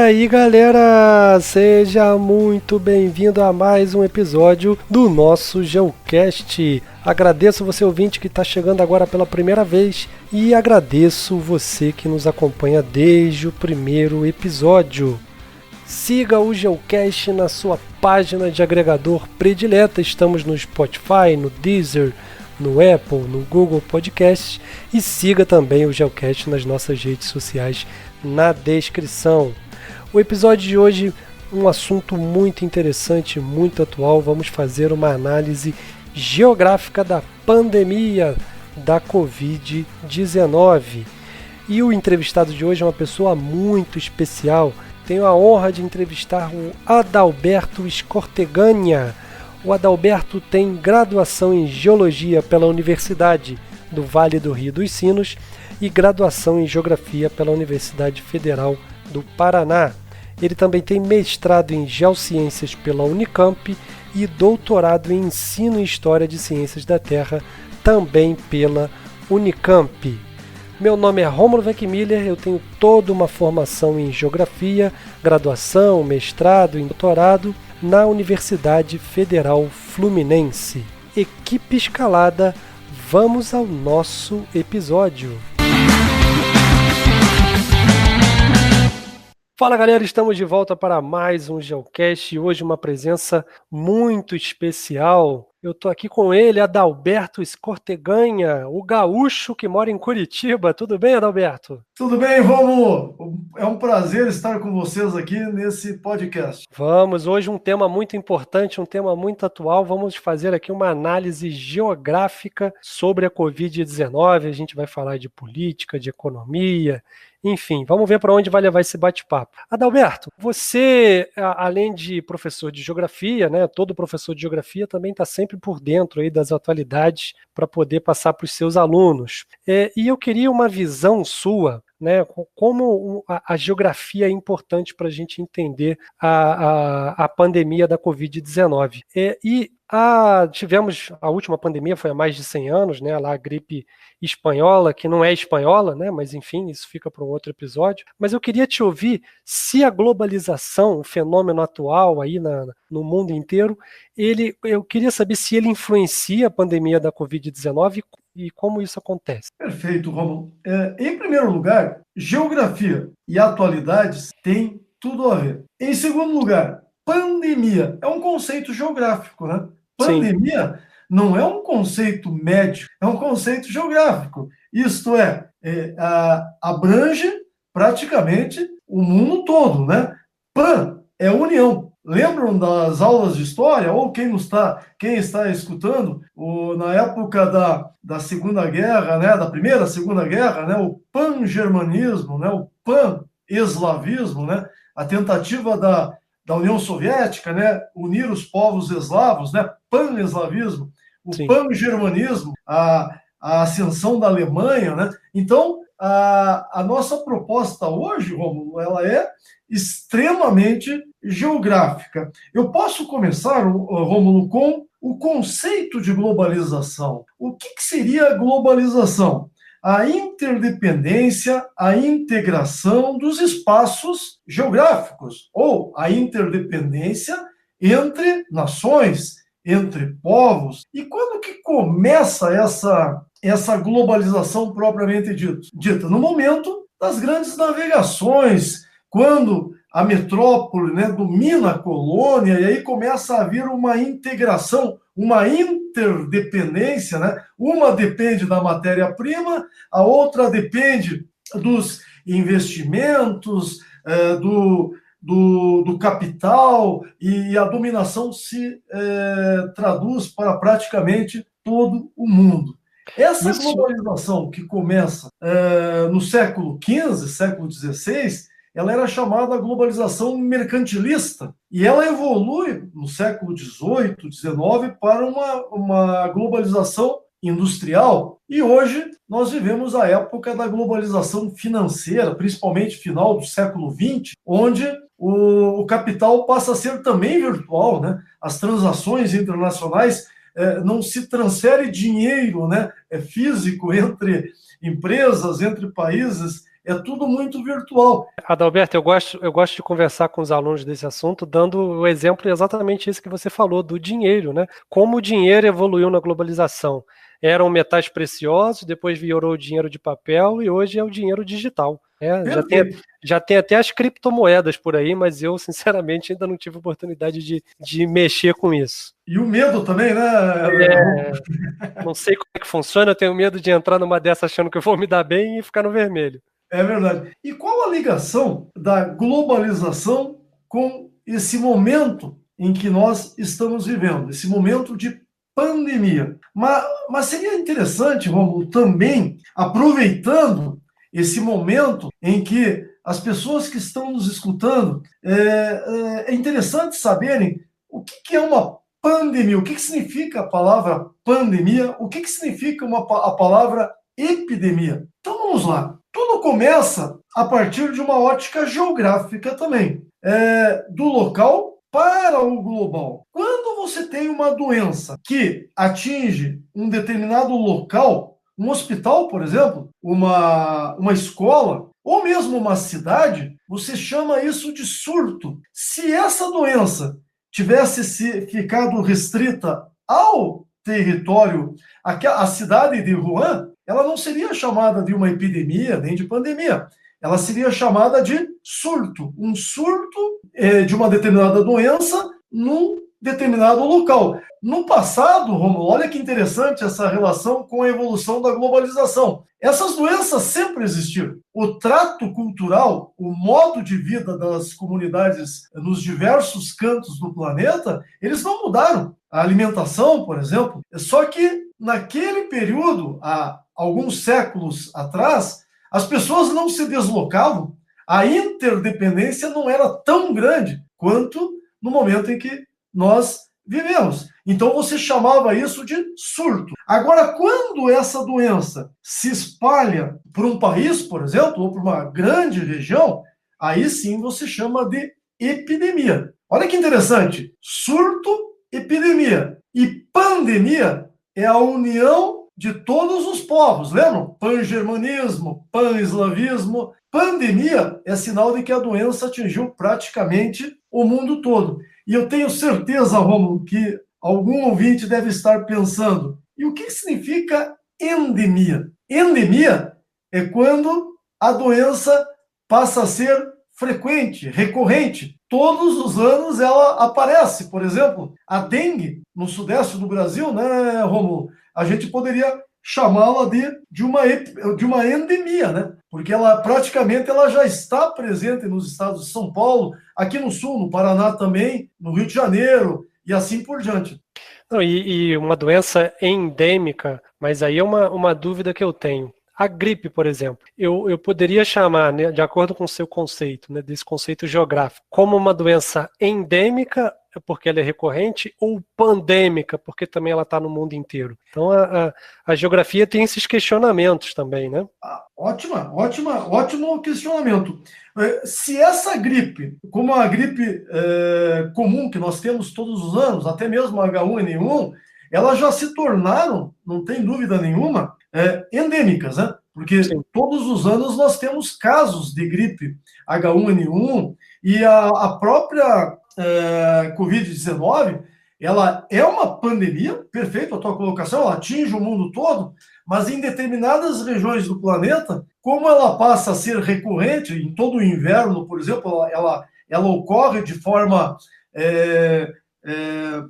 aí, galera, seja muito bem-vindo a mais um episódio do nosso GeoCast. Agradeço você ouvinte que está chegando agora pela primeira vez e agradeço você que nos acompanha desde o primeiro episódio. Siga o GeoCast na sua página de agregador predileta. Estamos no Spotify, no Deezer, no Apple, no Google Podcasts, e siga também o GeoCast nas nossas redes sociais na descrição. O episódio de hoje, um assunto muito interessante, muito atual. Vamos fazer uma análise geográfica da pandemia da Covid-19. E o entrevistado de hoje é uma pessoa muito especial. Tenho a honra de entrevistar o Adalberto Scorteganha. O Adalberto tem graduação em Geologia pela Universidade do Vale do Rio dos Sinos e graduação em Geografia pela Universidade Federal do Paraná. Ele também tem mestrado em Geociências pela Unicamp e doutorado em Ensino e História de Ciências da Terra também pela Unicamp. Meu nome é Rômulo Weckmiller, eu tenho toda uma formação em Geografia, graduação, mestrado e doutorado na Universidade Federal Fluminense. Equipe escalada, vamos ao nosso episódio. Fala galera, estamos de volta para mais um GeoCast e hoje uma presença muito especial. Eu estou aqui com ele, Adalberto Scorteganha, o gaúcho que mora em Curitiba. Tudo bem, Adalberto? Tudo bem, Rômulo? É um prazer estar com vocês aqui nesse podcast. Vamos, hoje um tema muito importante, um tema muito atual. Vamos fazer aqui uma análise geográfica sobre a Covid-19. A gente vai falar de política, de economia, enfim, vamos ver para onde vai levar esse bate-papo. Adalberto, você, além de professor de geografia, né, todo professor de geografia também está sempre por dentro aí das atualidades para poder passar para os seus alunos. E eu queria uma visão sua, né, como a geografia é importante para a gente entender a pandemia da Covid-19. Tivemos a última pandemia, foi há mais de 100 anos, né, lá a gripe espanhola, que não é espanhola, né, mas enfim, isso fica para um outro episódio. Mas eu queria te ouvir se a globalização, o fenômeno atual aí no mundo inteiro, eu queria saber se ele influencia a pandemia da Covid-19 e como isso acontece. Perfeito, Rômulo. Em primeiro lugar, geografia e atualidades têm tudo a ver. Em segundo lugar, pandemia é um conceito geográfico, né? Pandemia Sim. Não é um conceito médico, é um conceito geográfico. Isto abrange praticamente o mundo todo, né? Pan é união. Lembram das aulas de história? Ou quem está escutando, na época da Segunda Guerra, né, da Primeira, Segunda Guerra, né, o pan-germanismo, né, o pan-eslavismo, né, a tentativa da União Soviética, né, unir os povos eslavos, né, pan-eslavismo, o Sim. pan-germanismo, a ascensão da Alemanha, né? Então, a nossa proposta hoje, Rômulo, ela é extremamente geográfica. Eu posso começar, Rômulo, com o conceito de globalização. O que seria a globalização? A interdependência, a integração dos espaços geográficos, ou a interdependência entre nações, entre povos. E quando que começa essa globalização propriamente dita? No momento das grandes navegações, quando a metrópole, né, domina a colônia, e aí começa a haver uma integração, uma interdependência, né? Uma depende da matéria-prima, a outra depende dos investimentos, do capital, e a dominação se traduz para praticamente todo o mundo. Essa globalização que começa no século XV, século XVI, ela era chamada globalização mercantilista, e ela evolui no século XVIII, XIX para uma globalização industrial, e hoje nós vivemos a época da globalização financeira, principalmente final do século XX, onde o capital passa a ser também virtual, né? As transações internacionais não se transfere dinheiro, né, físico entre empresas, entre países, é tudo muito virtual. Adalberto, eu gosto de conversar com os alunos desse assunto, dando o exemplo exatamente isso que você falou, do dinheiro, né? Como o dinheiro evoluiu na globalização. Eram metais preciosos, depois virou o dinheiro de papel e hoje é o dinheiro digital. Perfeito. Já tem até as criptomoedas por aí, mas eu, sinceramente, ainda não tive oportunidade de mexer com isso. E o medo também, né? Não sei como é que funciona, eu tenho medo de entrar numa dessas achando que eu vou me dar bem e ficar no vermelho. É verdade. E qual a ligação da globalização com esse momento em que nós estamos vivendo, esse momento de pandemia? Mas seria interessante, Romulo, também, aproveitando esse momento em que as pessoas que estão nos escutando, é interessante saberem o que é uma pandemia, o que significa a palavra pandemia, o que significa a palavra epidemia. Então vamos lá. Tudo começa a partir de uma ótica geográfica também, do local para o global. Quando você tem uma doença que atinge um determinado local, um hospital, por exemplo, uma escola, ou mesmo uma cidade, você chama isso de surto. Se essa doença tivesse ficado restrita ao território, a cidade de Wuhan, ela não seria chamada de uma epidemia nem de pandemia. Ela seria chamada de surto. Um surto de uma determinada doença num determinado local. No passado, Romulo, olha que interessante essa relação com a evolução da globalização. Essas doenças sempre existiram. O trato cultural, o modo de vida das comunidades nos diversos cantos do planeta, eles não mudaram. A alimentação, por exemplo, só que naquele período, há alguns séculos atrás, as pessoas não se deslocavam, a interdependência não era tão grande quanto no momento em que nós vivemos. Então você chamava isso de surto. Agora, quando essa doença se espalha por um país, por exemplo, ou por uma grande região, aí sim você chama de epidemia. Olha que interessante. Surto, epidemia. E pandemia é a união de todos os povos. Lembram? Pan-germanismo, pan-eslavismo. Pandemia é sinal de que a doença atingiu praticamente o mundo todo. E eu tenho certeza, Romulo, que algum ouvinte deve estar pensando, e o que significa endemia? Endemia é quando a doença passa a ser frequente, recorrente. Todos os anos ela aparece. Por exemplo, a dengue no sudeste do Brasil, né, Romulo? A gente poderia chamá-la de uma endemia, né? Porque ela praticamente ela já está presente nos estados de São Paulo, aqui no sul, no Paraná também, no Rio de Janeiro e assim por diante. Não, e uma doença endêmica, mas aí é uma dúvida que eu tenho. A gripe, por exemplo, eu poderia chamar, né, de acordo com o seu conceito, né, desse conceito geográfico, como uma doença endêmica, porque ela é recorrente, ou pandêmica, porque também ela está no mundo inteiro. Então a geografia tem esses questionamentos também, né? Ótimo questionamento. Se essa gripe, como a gripe comum que nós temos todos os anos, até mesmo a H1N1, elas já se tornaram, não tem dúvida nenhuma, endêmicas, né? Porque Sim. Todos os anos nós temos casos de gripe H1N1 e a própria Covid-19, ela é uma pandemia, perfeito a tua colocação, ela atinge o mundo todo, mas em determinadas regiões do planeta, como ela passa a ser recorrente, em todo o inverno, por exemplo, ela ocorre de forma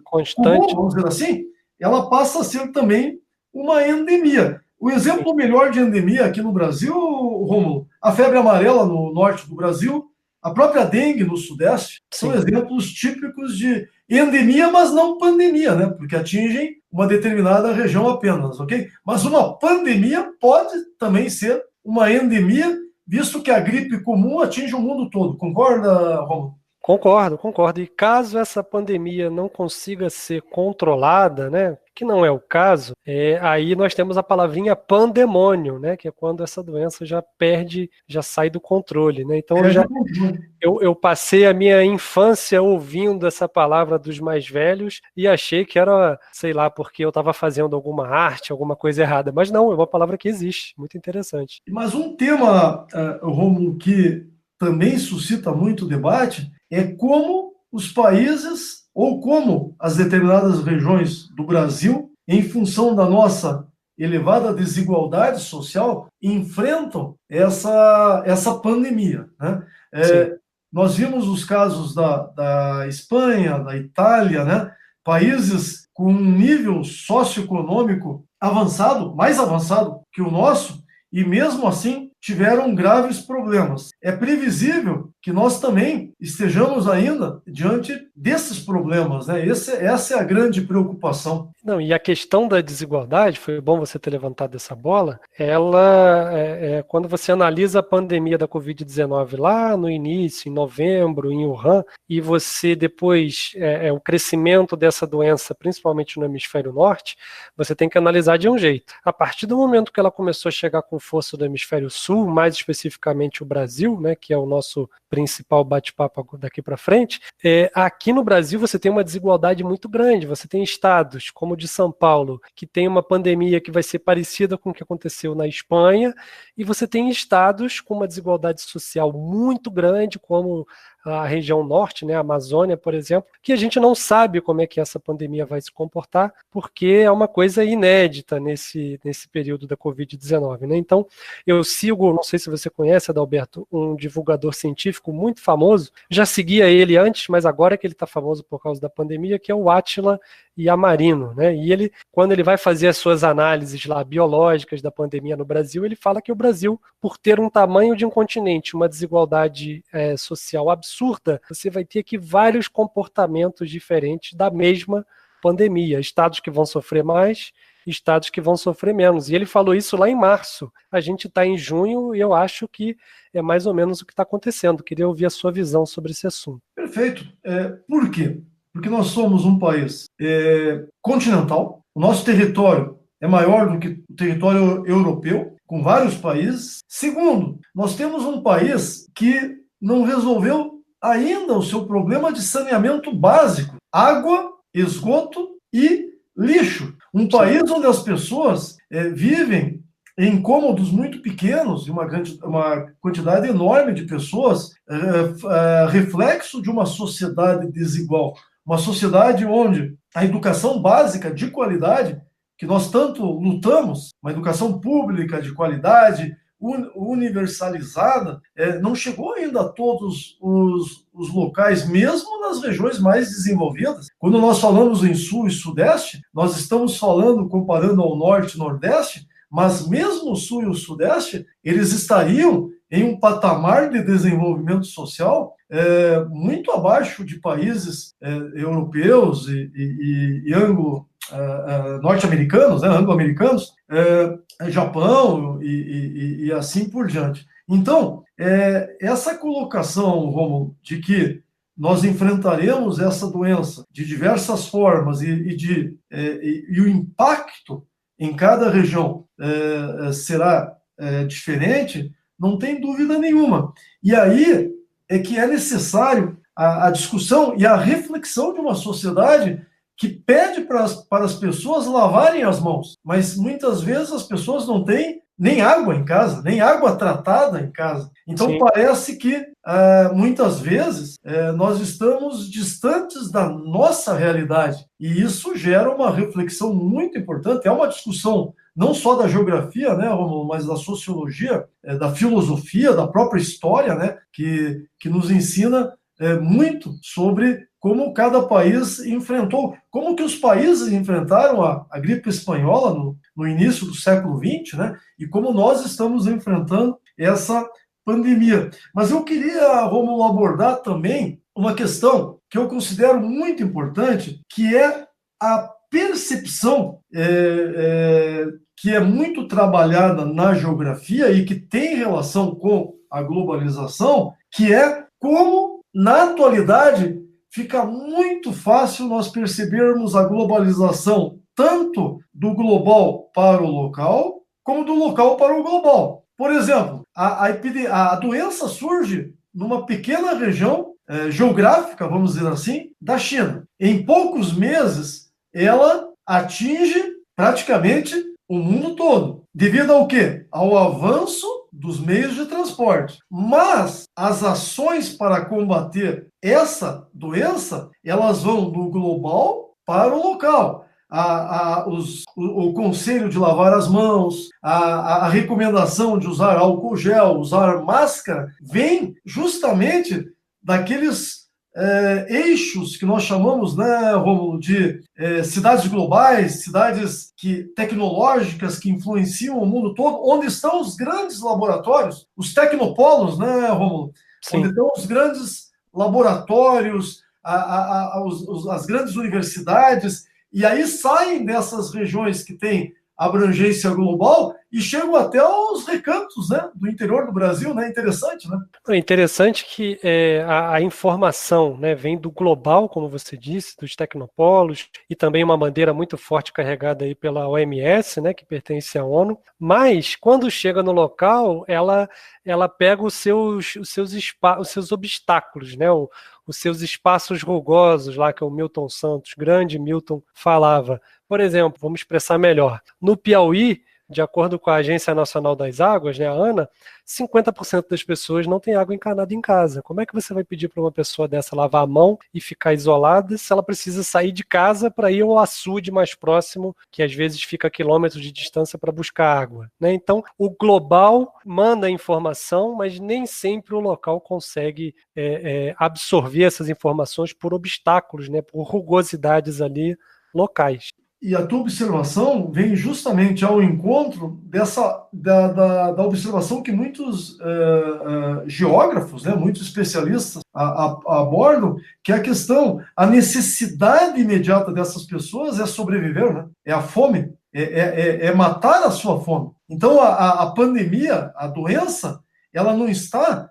constante, comum, vamos dizer assim, ela passa a ser também uma endemia. O exemplo melhor de endemia aqui no Brasil, Rômulo, a febre amarela no norte do Brasil, a própria dengue no sudeste, são exemplos típicos de endemia, mas não pandemia, né? Porque atingem uma determinada região apenas, ok? Mas uma pandemia pode também ser uma endemia, visto que a gripe comum atinge o mundo todo. Concorda, Rômulo? Concordo, concordo. E caso essa pandemia não consiga ser controlada, né, que não é o caso, aí nós temos a palavrinha pandemônio, né, que é quando essa doença já perde, já sai do controle, né? Então Perde o controle. eu passei a minha infância ouvindo essa palavra dos mais velhos e achei que era, sei lá, porque eu estava fazendo alguma arte, alguma coisa errada. Mas não, é uma palavra que existe. Muito interessante. Mas um tema, Rômulo, que também suscita muito debate é como os países ou como as determinadas regiões do Brasil, em função da nossa elevada desigualdade social, enfrentam essa pandemia, né? Sim. Nós vimos os casos da Espanha, da Itália, né? Países com um nível socioeconômico avançado, mais avançado que o nosso, e mesmo assim tiveram graves problemas. É previsível que nós também estejamos ainda diante desses problemas, né? Essa é a grande preocupação. Não, e a questão da desigualdade, foi bom você ter levantado essa bola, ela, quando você analisa a pandemia da Covid-19 lá no início, em novembro, em Wuhan, e você depois, o crescimento dessa doença, principalmente no hemisfério norte, você tem que analisar de um jeito. A partir do momento que ela começou a chegar com força do hemisfério sul, mais especificamente o Brasil, né, que é o nosso principal bate-papo daqui para frente, aqui no Brasil você tem uma desigualdade muito grande, você tem estados como o de São Paulo, que tem uma pandemia que vai ser parecida com o que aconteceu na Espanha, e você tem estados com uma desigualdade social muito grande, como a região norte, né, a Amazônia, por exemplo, que a gente não sabe como é que essa pandemia vai se comportar, porque é uma coisa inédita nesse período da Covid-19, né? Então, eu sigo, não sei se você conhece, Adalberto, um divulgador científico muito famoso, já seguia ele antes, mas agora que ele está famoso por causa da pandemia, que é o Átila Yamarino, né? E ele, quando ele vai fazer as suas análises lá biológicas da pandemia no Brasil, ele fala que o Brasil, por ter um tamanho de um continente, uma desigualdade social absurda, você vai ter aqui vários comportamentos diferentes da mesma pandemia. Estados que vão sofrer mais, estados que vão sofrer menos. E ele falou isso lá em março. A gente está em junho e eu acho que é mais ou menos o que está acontecendo. Queria ouvir a sua visão sobre esse assunto. Perfeito. Por quê? Porque nós somos um país continental, o nosso território é maior do que o território europeu, com vários países. Segundo, nós temos um país que não resolveu ainda o seu problema de saneamento básico, água, esgoto e lixo. Um país onde as pessoas vivem em cômodos muito pequenos, e uma quantidade enorme de pessoas, reflexo de uma sociedade desigual. Uma sociedade onde a educação básica de qualidade, que nós tanto lutamos, uma educação pública de qualidade, universalizada, não chegou ainda a todos os locais, mesmo nas regiões mais desenvolvidas. Quando nós falamos em Sul e Sudeste, nós estamos falando, comparando ao Norte e Nordeste, mas mesmo o Sul e o Sudeste, eles estariam em um patamar de desenvolvimento social muito abaixo de países europeus e norte-americanos, né, anglo-americanos, Japão e assim por diante. Então, essa colocação, Romulo, de que nós enfrentaremos essa doença de diversas formas e o impacto em cada região será diferente, não tem dúvida nenhuma. E aí é que é necessário a discussão e a reflexão de uma sociedade que pede para as pessoas lavarem as mãos, mas muitas vezes as pessoas não têm nem água em casa, nem água tratada em casa. Então, sim, parece que muitas vezes nós estamos distantes da nossa realidade, e isso gera uma reflexão muito importante. É uma discussão não só da geografia, né, Romulo, mas da sociologia, da filosofia, da própria história, né, que nos ensina muito sobre como cada país enfrentou, como que os países enfrentaram a gripe espanhola no início do século XX, né? E como nós estamos enfrentando essa pandemia. Mas eu queria, Romulo, abordar também uma questão que eu considero muito importante, que é a percepção que é muito trabalhada na geografia e que tem relação com a globalização, que é como na atualidade, fica muito fácil nós percebermos a globalização tanto do global para o local, como do local para o global. Por exemplo, a doença surge numa pequena região geográfica, vamos dizer assim, da China. Em poucos meses, ela atinge praticamente o mundo todo. Devido ao quê? Ao avanço dos meios de transporte. Mas as ações para combater essa doença, elas vão do global para o local. O conselho de lavar as mãos, a recomendação de usar álcool gel, usar máscara, vem justamente daqueles eixos que nós chamamos, né, Rômulo, de cidades globais, cidades tecnológicas que influenciam o mundo todo, onde estão os grandes laboratórios, os tecnopolos, né, Rômulo? Sim. Onde estão os grandes laboratórios, as grandes universidades, e aí saem dessas regiões que têm abrangência global e chegam até os recantos, né, do interior do Brasil, né? Interessante, né? É interessante que a informação, né, vem do global, como você disse, dos tecnopolos, e também uma bandeira muito forte carregada aí pela OMS, né, que pertence à ONU, mas quando chega no local, ela pega os seus obstáculos, né, os seus espaços rugosos lá, que o Milton Santos, grande Milton, falava. Por exemplo, vamos expressar melhor, no Piauí, de acordo com a Agência Nacional das Águas, né, a ANA, 50% das pessoas não têm água encanada em casa. Como é que você vai pedir para uma pessoa dessa lavar a mão e ficar isolada se ela precisa sair de casa para ir ao açude mais próximo, que às vezes fica a quilômetros de distância para buscar água, né? Então, o global manda a informação, mas nem sempre o local consegue absorver essas informações por obstáculos, né, por rugosidades ali locais. E a tua observação vem justamente ao encontro da observação que muitos geógrafos, né, muitos especialistas abordam, que é a necessidade imediata dessas pessoas é sobreviver, né? É a fome, é matar a sua fome. Então, a pandemia, a doença, ela não está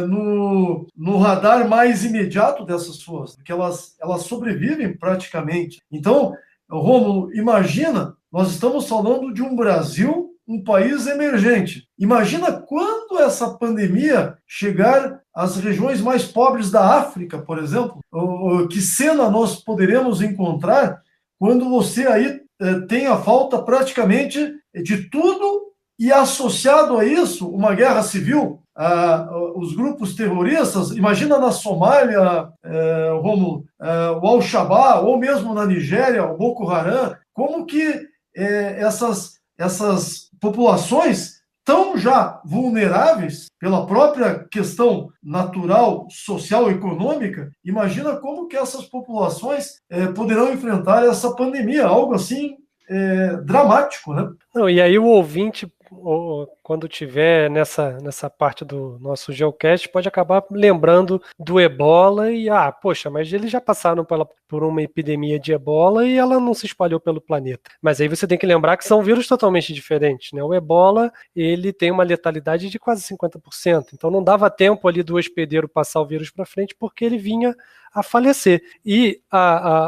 no radar mais imediato dessas pessoas, porque elas sobrevivem praticamente. Então, Rômulo, imagina, nós estamos falando de um Brasil, um país emergente. Imagina quando essa pandemia chegar às regiões mais pobres da África, por exemplo. Que cena nós poderemos encontrar quando você aí tem a falta praticamente de tudo e associado a isso uma guerra civil, os grupos terroristas, imagina na Somália, Rômulo, o Al-Shabaab, ou mesmo na Nigéria, o Boko Haram, como que essas populações tão já vulneráveis pela própria questão natural, social, econômica, imagina como que essas populações poderão enfrentar essa pandemia, algo assim dramático, né? Não, e aí o ouvinte, quando tiver nessa parte do nosso Geocast, pode acabar lembrando do Ebola e, poxa, mas eles já passaram por uma epidemia de Ebola e ela não se espalhou pelo planeta. Mas aí você tem que lembrar que são vírus totalmente diferentes, né? O Ebola, ele tem uma letalidade de quase 50%, então não dava tempo ali do hospedeiro passar o vírus para frente porque ele vinha a falecer. E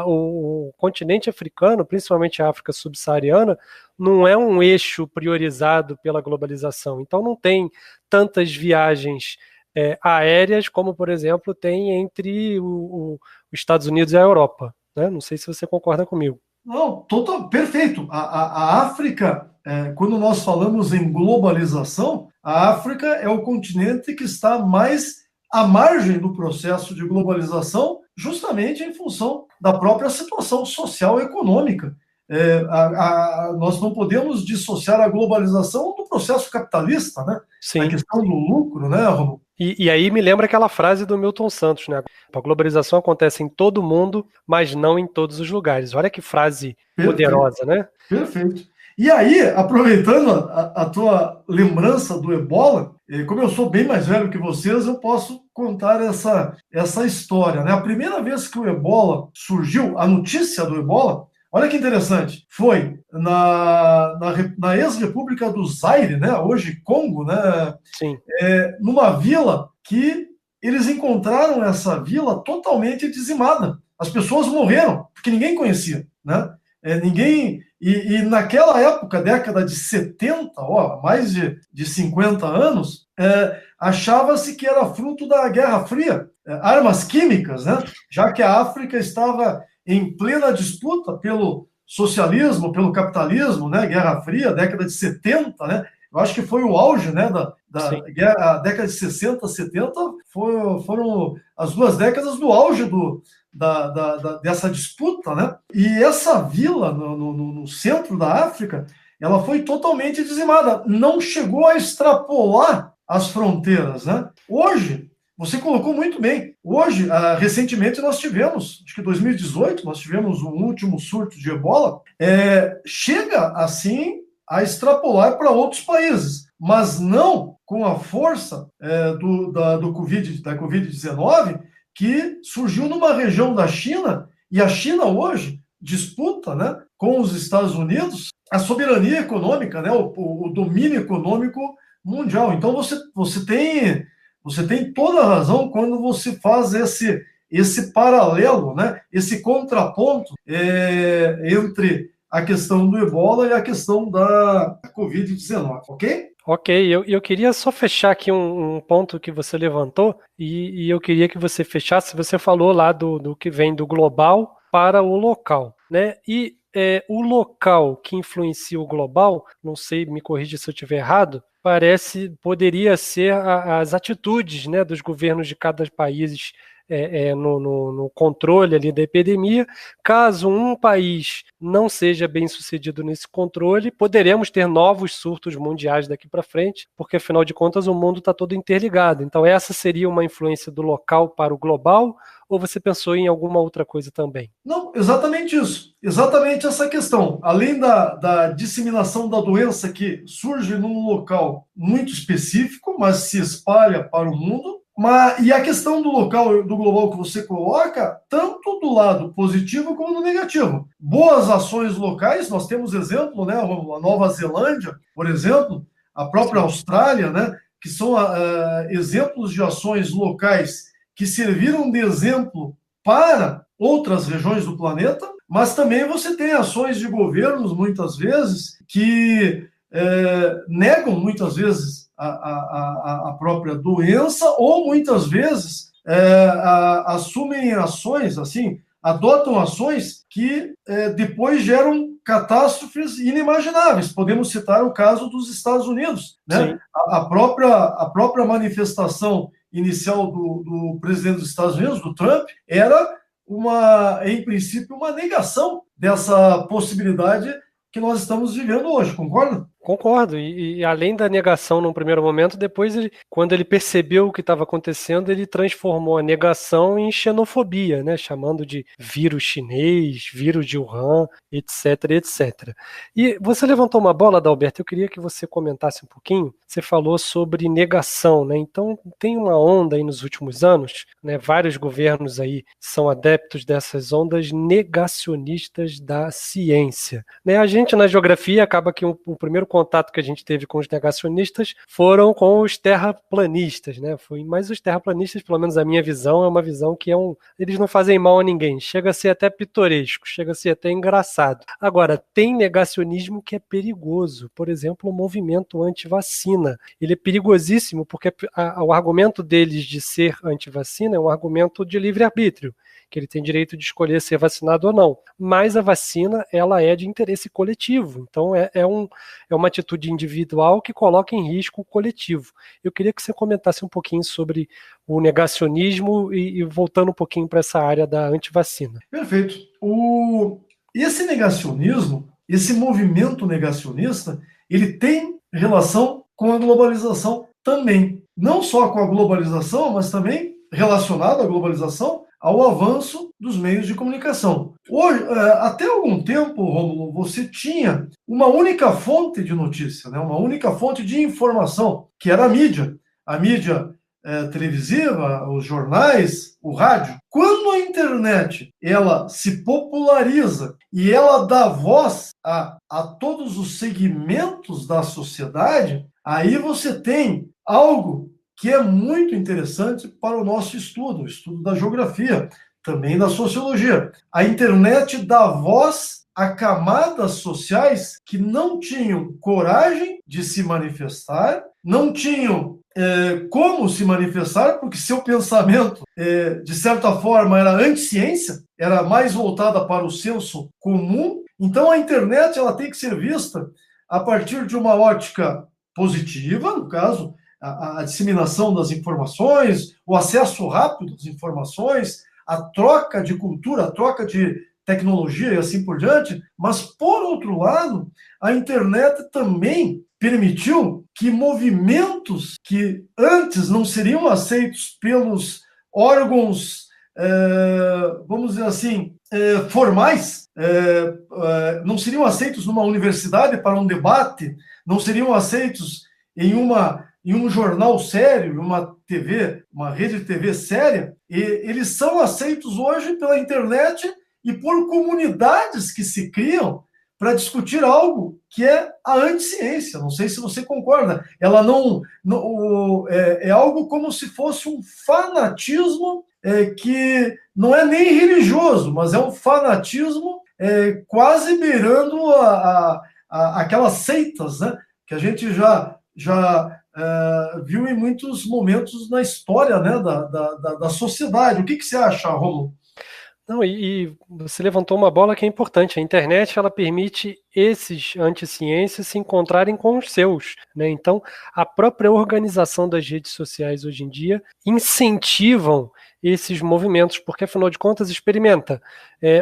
o continente africano, principalmente a África subsaariana, não é um eixo priorizado pela globalização. Então não tem tantas viagens aéreas como, por exemplo, tem entre os Estados Unidos e a Europa, né? Não sei se você concorda comigo. Não, perfeito. A África, quando nós falamos em globalização, a África é o continente que está mais à margem do processo de globalização, justamente em função da própria situação social e econômica. Nós não podemos dissociar a globalização do processo capitalista, né? Sim. A questão do lucro, né, Romulo? E aí me lembra aquela frase do Milton Santos, né? A globalização acontece em todo mundo, mas não em todos os lugares. Olha que frase poderosa, né? Perfeito. E aí, aproveitando a tua lembrança do Ebola, como eu sou bem mais velho que vocês, eu posso contar essa história, né? A primeira vez que o Ebola surgiu, a notícia do Ebola, olha que interessante, foi na ex-república do Zaire, né? Hoje Congo, né? Sim. Numa vila que eles encontraram essa vila totalmente dizimada. As pessoas morreram, porque ninguém conhecia, né? E naquela época, década de 70, mais de 50 anos, achava-se que era fruto da Guerra Fria, armas químicas, né? Já que a África estava em plena disputa pelo socialismo, pelo capitalismo, né? Guerra Fria, década de 70, né? Eu acho que foi o auge, né, da guerra, a década de 60, 70, foram as 2 décadas do auge dessa disputa, né? E essa vila no centro da África, ela foi totalmente dizimada, não chegou a extrapolar as fronteiras, né? Hoje, você colocou muito bem. Hoje, recentemente, nós tivemos, acho que em 2018, nós tivemos um último surto de ebola. Chega, assim, a extrapolar para outros países, mas não com a força da Covid-19, que surgiu numa região da China, e a China hoje disputa, né, com os Estados Unidos a soberania econômica, né, o domínio econômico mundial. Então você tem toda a razão quando você faz esse paralelo, né, esse contraponto entre a questão do ebola e a questão da Covid-19, ok? Ok, eu queria só fechar aqui um ponto que você levantou e eu queria que você fechasse. Você falou lá do que vem do global para o local, né? E o local que influencia o global, não sei, me corrija se eu estiver errado, poderia ser as atitudes, né, dos governos de cada país no controle ali da epidemia. Caso um país não seja bem sucedido nesse controle, poderemos ter novos surtos mundiais daqui para frente, porque afinal de contas o mundo está todo interligado. Então essa seria uma influência do local para o global, ou você pensou em alguma outra coisa também? Não, exatamente isso. Exatamente essa questão. Além da disseminação da doença que surge num local muito específico, mas se espalha para o mundo, e a questão do local, do global que você coloca, tanto do lado positivo como do negativo. Boas ações locais, nós temos exemplo, né? A Nova Zelândia, por exemplo, a própria Austrália, né? Que são exemplos de ações locais que serviram de exemplo para outras regiões do planeta, mas também você tem ações de governos, muitas vezes, que negam, muitas vezes, a própria doença, ou muitas vezes assumem ações, assim, adotam ações que depois geram catástrofes inimagináveis. Podemos citar o caso dos Estados Unidos, né? A própria manifestação inicial do presidente dos Estados Unidos, do Trump, era em princípio, uma negação dessa possibilidade que nós estamos vivendo hoje, concorda? Concordo, e além da negação num primeiro momento, depois, quando ele percebeu o que estava acontecendo, ele transformou a negação em xenofobia, né? Chamando de vírus chinês, vírus de Wuhan, etc, etc. E você levantou uma bola, Adalberto, eu queria que você comentasse um pouquinho. Você falou sobre negação, né? Então, tem uma onda aí nos últimos anos, né? Vários governos aí são adeptos dessas ondas negacionistas da ciência, né? A gente, na geografia, acaba que o primeiro contato que a gente teve com os negacionistas foram com os terraplanistas, né? Mas os terraplanistas, pelo menos a minha visão, é uma visão que eles não fazem mal a ninguém. Chega a ser até pitoresco, chega a ser até engraçado. Agora, tem negacionismo que é perigoso. Por exemplo, o movimento anti-vacina. Ele é perigosíssimo porque o argumento deles de ser anti-vacina é um argumento de livre-arbítrio, que ele tem direito de escolher ser vacinado ou não. Mas a vacina, ela é de interesse coletivo. Então, é uma atitude individual que coloca em risco o coletivo. Eu queria que você comentasse um pouquinho sobre o negacionismo e voltando um pouquinho para essa área da antivacina. Perfeito. Esse negacionismo, esse movimento negacionista, ele tem relação com a globalização também. Não só com a globalização, mas também relacionado à globalização, ao avanço dos meios de comunicação. Hoje, até algum tempo, Rômulo, você tinha uma única fonte de notícia, né? Uma única fonte de informação, que era a mídia. A mídia televisiva, os jornais, o rádio. Quando a internet ela se populariza e ela dá voz a todos os segmentos da sociedade, aí você tem algo que é muito interessante para o nosso estudo, o estudo da geografia, também da sociologia. A internet dá voz a camadas sociais que não tinham coragem de se manifestar, não tinham como se manifestar, porque seu pensamento, de certa forma, era anti-ciência, era mais voltada para o senso comum. Então, a internet ela tem que ser vista a partir de uma ótica positiva, no caso, a disseminação das informações, o acesso rápido às informações, a troca de cultura, a troca de tecnologia e assim por diante, mas, por outro lado, a internet também permitiu que movimentos que antes não seriam aceitos pelos órgãos, vamos dizer assim, formais, não seriam aceitos numa universidade para um debate, não seriam aceitos em um jornal sério, uma TV, uma rede de TV séria, e eles são aceitos hoje pela internet e por comunidades que se criam para discutir algo que é a anticiência. Não sei se você concorda. Ela é algo como se fosse um fanatismo que não é nem religioso, mas é um fanatismo quase beirando aquelas seitas, né, que a gente já viu em muitos momentos na história, né, da sociedade. O que você acha, Romulo? Não, e você levantou uma bola que é importante. A internet ela permite esses anti-ciências se encontrarem com os seus, né? Então, a própria organização das redes sociais hoje em dia incentivam esses movimentos, porque afinal de contas, experimenta.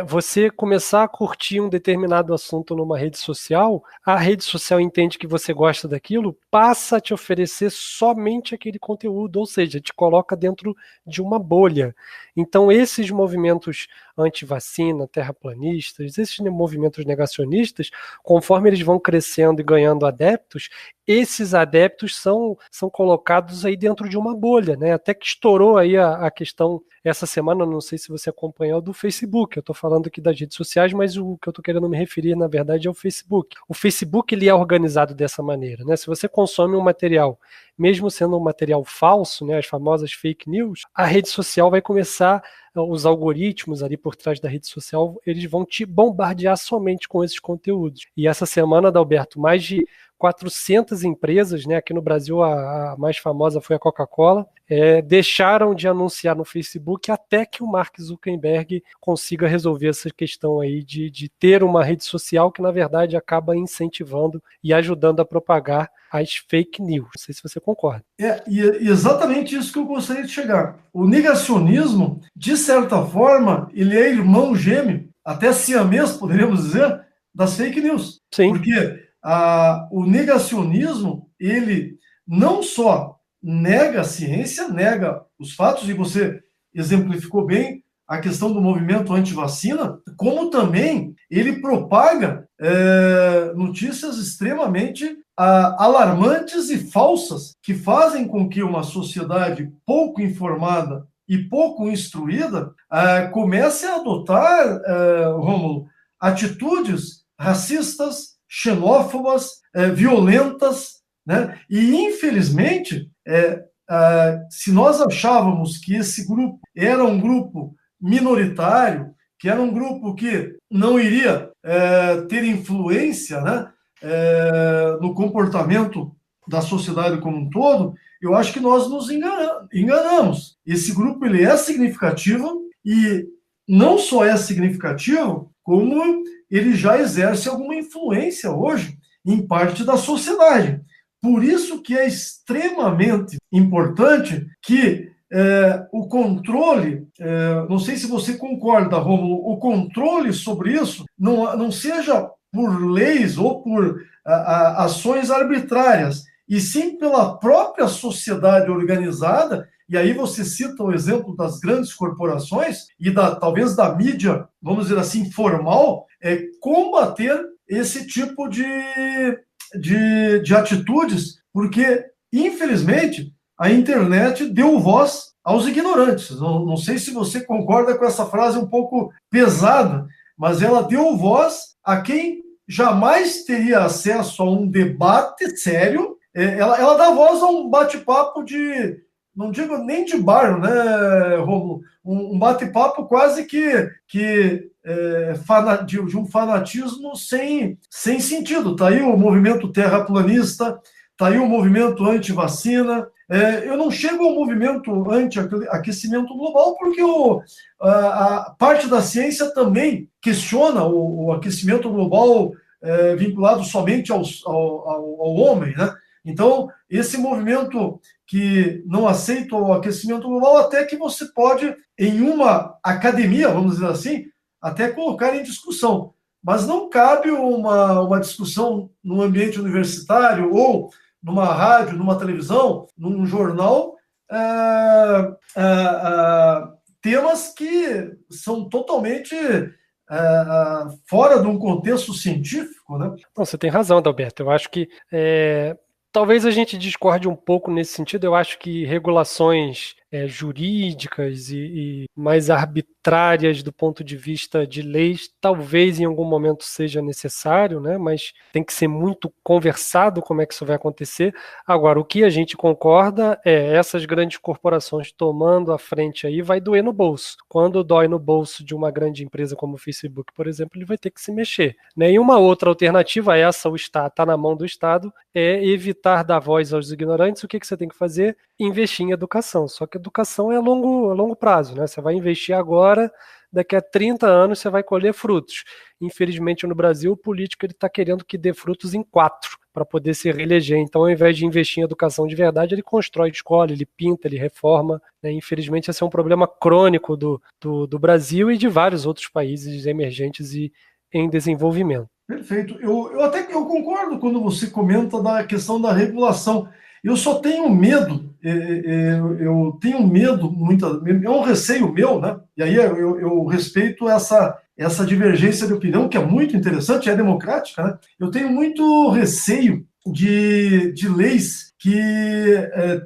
Você começar a curtir um determinado assunto numa rede social, a rede social entende que você gosta daquilo, passa a te oferecer somente aquele conteúdo, ou seja, te coloca dentro de uma bolha. Então, esses movimentos anti-vacina, terraplanistas, esses movimentos negacionistas, conforme eles vão crescendo e ganhando adeptos, esses adeptos são colocados aí dentro de uma bolha, né? Até que estourou aí a questão essa semana, não sei se você acompanhou, do Facebook. Eu estou falando aqui das redes sociais, mas o que eu estou querendo me referir, na verdade, é o Facebook. O Facebook ele é organizado dessa maneira, né? Se você consome um material, mesmo sendo um material falso, né, as famosas fake news, a rede social vai começar, os algoritmos ali por trás da rede social, eles vão te bombardear somente com esses conteúdos. E essa semana, Adalberto, mais de 400 empresas, né, aqui no Brasil a mais famosa foi a Coca-Cola, deixaram de anunciar no Facebook até que o Mark Zuckerberg consiga resolver essa questão aí de ter uma rede social que, na verdade, acaba incentivando e ajudando a propagar as fake news. Não sei se você concorda. E exatamente isso que eu gostaria de chegar. O negacionismo, de certa forma, ele é irmão gêmeo, até siamês, poderíamos dizer, das fake news. Sim. Porque o negacionismo, ele não só nega a ciência, nega os fatos, e você exemplificou bem a questão do movimento anti-vacina, como também ele propaga notícias extremamente alarmantes e falsas, que fazem com que uma sociedade pouco informada e pouco instruída comece a adotar, Rômulo, atitudes racistas, xenófobas, violentas, né? E, infelizmente, se nós achávamos que esse grupo era um grupo minoritário, que era um grupo que não iria ter influência, né, no comportamento da sociedade como um todo, eu acho que nós nos enganamos. Esse grupo ele é significativo e não só é significativo, como ele já exerce alguma influência hoje em parte da sociedade. Por isso que é extremamente importante que o controle, não sei se você concorda, Rômulo, o controle sobre isso não seja por leis ou por ações arbitrárias, e sim pela própria sociedade organizada. E aí você cita o exemplo das grandes corporações e talvez da mídia, vamos dizer assim, formal, combater esse tipo de atitudes, porque, infelizmente, a internet deu voz aos ignorantes. Não sei se você concorda com essa frase um pouco pesada, mas ela deu voz a quem jamais teria acesso a um debate sério ela dá voz a um bate-papo de, não digo nem de bar, né, Romulo? Um bate-papo quase de um fanatismo sem sentido. Está aí o movimento terraplanista, está aí o movimento anti-vacina. Eu não chego ao movimento anti-aquecimento global porque a parte da ciência também questiona o aquecimento global vinculado somente ao homem, né? Então, esse movimento que não aceita o aquecimento global, até que você pode, em uma academia, vamos dizer assim, até colocar em discussão. Mas não cabe uma discussão no ambiente universitário ou numa rádio, numa televisão, num jornal, temas que são totalmente fora de um contexto científico, né? Não, você tem razão, Adalberto. Eu acho que talvez a gente discorde um pouco nesse sentido. Eu acho que regulações jurídicas e mais arbitrárias do ponto de vista de leis, talvez em algum momento seja necessário, né? Mas tem que ser muito conversado como é que isso vai acontecer. Agora, o que a gente concorda é essas grandes corporações tomando a frente aí vai doer no bolso. Quando dói no bolso de uma grande empresa como o Facebook, por exemplo, ele vai ter que se mexer, né? E uma outra alternativa, essa está na mão do Estado, é evitar dar voz aos ignorantes. O que você tem que fazer? Investir em educação. Só que educação é a longo prazo, né? Você vai investir agora, daqui a 30 anos você vai colher frutos. Infelizmente, no Brasil, o político está querendo que dê frutos em 4 para poder se reeleger. Então, ao invés de investir em educação de verdade, ele constrói escola, ele pinta, ele reforma, né? Infelizmente, esse é um problema crônico do Brasil e de vários outros países emergentes e em desenvolvimento. Perfeito. Eu concordo quando você comenta da questão da regulação. Eu só tenho medo, eu tenho medo, é um receio meu, né? E aí eu respeito essa divergência de opinião, que é muito interessante, é democrática, né? Eu tenho muito receio de leis que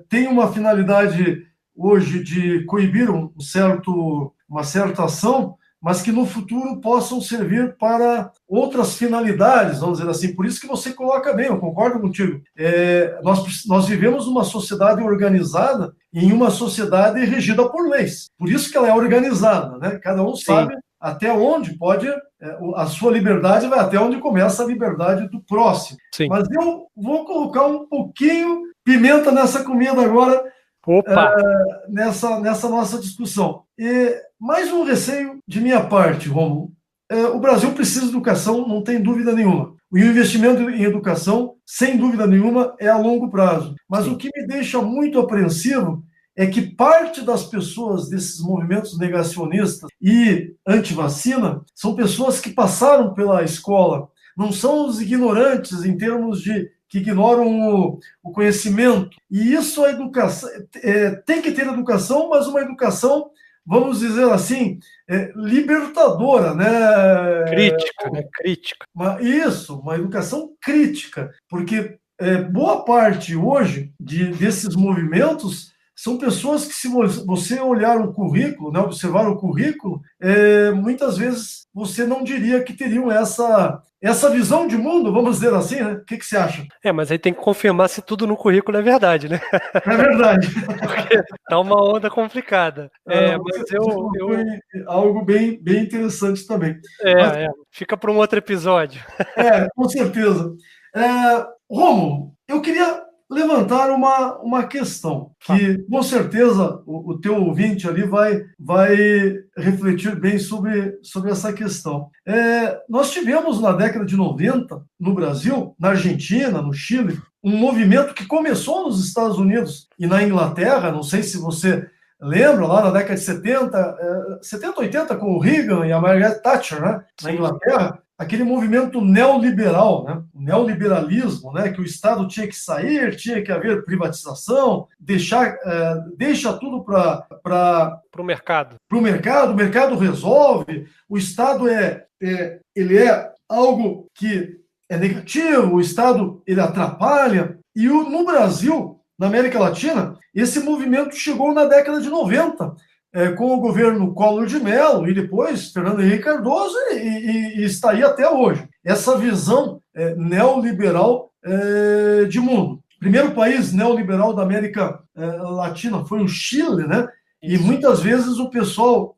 têm uma finalidade hoje de coibir uma certa ação, mas que no futuro possam servir para outras finalidades, vamos dizer assim. Por isso que você coloca bem, eu concordo contigo. Nós vivemos numa sociedade organizada e em uma sociedade regida por leis. Por isso que ela é organizada, né? Cada um sabe até onde pode, a sua liberdade vai até onde começa a liberdade do próximo. Sim. Mas eu vou colocar um pouquinho pimenta nessa comida agora, nessa nossa discussão. E mais um receio de minha parte, Romulo. O Brasil precisa de educação, não tem dúvida nenhuma. O investimento em educação, sem dúvida nenhuma, é a longo prazo. Mas o que me deixa muito apreensivo é que parte das pessoas desses movimentos negacionistas e anti-vacina são pessoas que passaram pela escola. Não são os ignorantes em termos de que ignoram o conhecimento. E isso, a educação, tem que ter educação, mas uma educação, vamos dizer assim, libertadora, né? Crítica, né? Crítica. Isso, uma educação crítica, porque boa parte hoje desses movimentos são pessoas que, se você olhar o currículo, né, observar o currículo, muitas vezes você não diria que teriam essa visão de mundo, vamos dizer assim, né? O que você acha? Mas aí tem que confirmar se tudo no currículo é verdade, né? É verdade. Porque tá uma onda complicada. Mas algo bem interessante também. Fica para um outro episódio. Com certeza. Rômulo, eu queria levantar uma questão que, com certeza, o teu ouvinte ali vai refletir bem sobre essa questão. Nós tivemos, na década de 90, no Brasil, na Argentina, no Chile, um movimento que começou nos Estados Unidos e na Inglaterra, não sei se você lembra, lá na década de 70, 80, com o Reagan e a Margaret Thatcher, né, na Inglaterra, aquele movimento neoliberal, né? O neoliberalismo, né? Que o Estado tinha que sair, tinha que haver privatização, deixa tudo para o mercado. Para o mercado resolve, o Estado ele é algo que é negativo, o Estado ele atrapalha. E no Brasil, na América Latina, esse movimento chegou na década de 90, com o governo Collor de Mello e depois Fernando Henrique Cardoso e está aí até hoje. Essa visão neoliberal de mundo. primeiro país neoliberal da América Latina foi o Chile, né? Isso. E muitas vezes o pessoal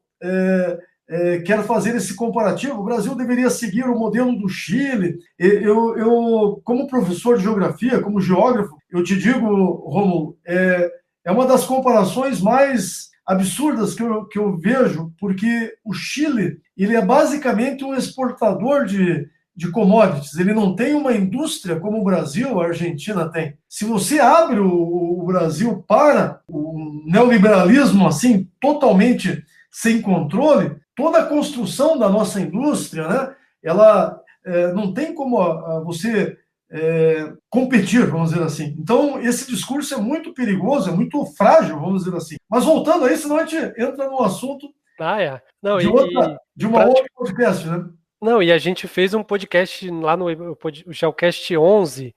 quer fazer esse comparativo. O Brasil deveria seguir o modelo do Chile. Eu como professor de geografia, como geógrafo, eu te digo, Rômulo, é uma das comparações mais absurdas que eu vejo, porque o Chile ele é basicamente um exportador de commodities, ele não tem uma indústria como o Brasil, a Argentina tem. Se você abre o Brasil para o neoliberalismo assim, totalmente sem controle, toda a construção da nossa indústria, né, ela não tem como você competir, vamos dizer assim. Então, esse discurso é muito perigoso, é muito frágil, vamos dizer assim. Mas voltando aí, senão a gente entra no assunto Não, de uma outra podcast, né? Não, e a gente fez um podcast lá no Geocast 11,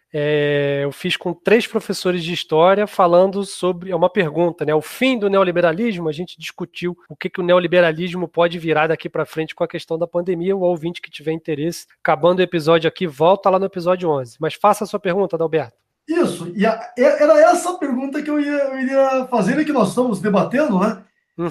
eu fiz com 3 professores de história falando sobre, uma pergunta, né, o fim do neoliberalismo. A gente discutiu o que o neoliberalismo pode virar daqui para frente com a questão da pandemia. O ouvinte que tiver interesse, acabando o episódio aqui, volta lá no episódio 11. Mas faça a sua pergunta, Adalberto. Isso, e era essa pergunta que eu iria fazer e que nós estamos debatendo, né? Uhum.